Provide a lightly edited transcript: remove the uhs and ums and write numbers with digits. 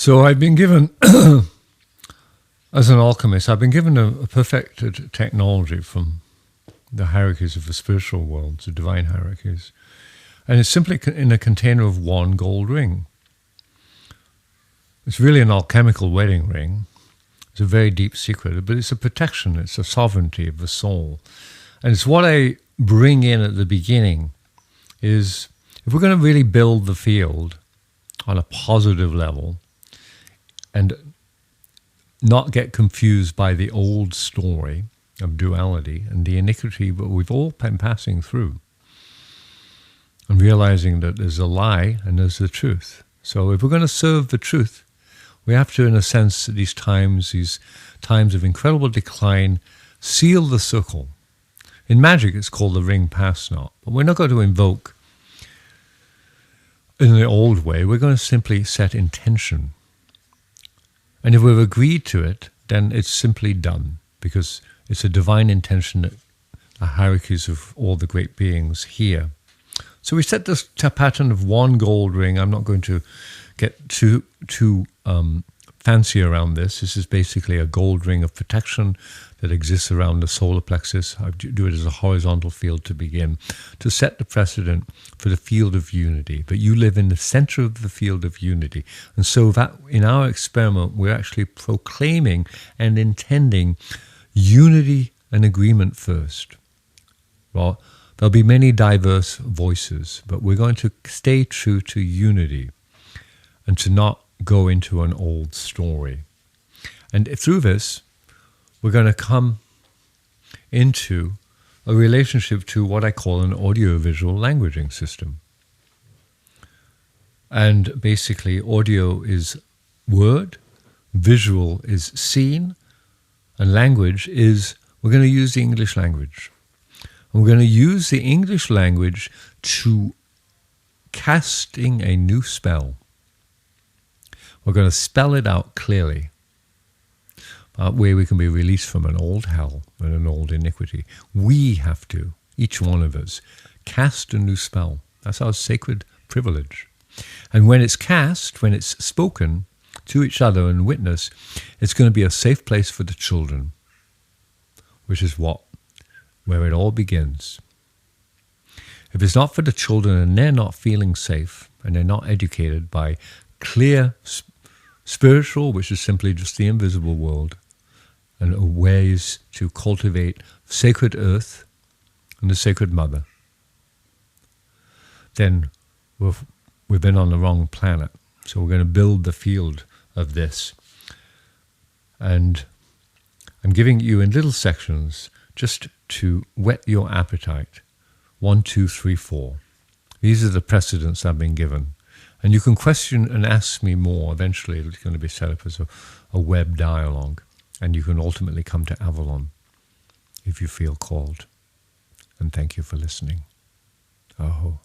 So I've been given, as an alchemist, I've been given a perfected technology from the hierarchies of the spiritual world, the divine hierarchies. And it's simply in a container of one gold ring. It's really an alchemical wedding ring. It's a very deep secret, but it's a protection, it's a sovereignty of the soul. And it's what I bring in at the beginning is, if we're going to really build the field on a positive level and not get confused by the old story of duality and the iniquity that we've all been passing through, and realizing that there's a lie and there's the truth. So if we're going to serve the truth, we have to, in a sense, at these times of incredible decline, seal the circle. In magic, it's called the ring pass knot. But we're not going to invoke in the old way. We're going to simply set intention. And if we've agreed to it, then it's simply done, because it's a divine intention that the hierarchies of all the great beings hear. So we set this pattern of one gold ring. I'm not going to get too fancy around this. This is basically a gold ring of protection that exists around the solar plexus. I do it as a horizontal field to begin, to set the precedent for the field of unity. But you live in the center of the field of unity. And so that in our experiment, we're actually proclaiming and intending unity and agreement first. Well, there'll be many diverse voices, but we're going to stay true to unity and to not go into an old story. And through this, we're going to come into a relationship to what I call an audio-visual languaging system. And basically, audio is word, visual is seen, and language is, we're going to use the English language. And we're going to use the English language to casting a new spell. We're going to spell it out clearly. That way we can be released from an old hell and an old iniquity. We have to, each one of us, cast a new spell. That's our sacred privilege. And when it's cast, when it's spoken to each other and witness, it's going to be a safe place for the children, which is where it all begins. If it's not for the children and they're not feeling safe and they're not educated by clear spiritual, which is simply just the invisible world, and ways to cultivate sacred earth and the sacred mother, then we've been on the wrong planet. So we're going to build the field of this. And I'm giving you in little sections just to whet your appetite. 1, 2, 3, 4. These are the precedents I've been given. And you can question and ask me more. Eventually it's going to be set up as a web dialogue. And you can ultimately come to Avalon if you feel called. And thank you for listening. Aho.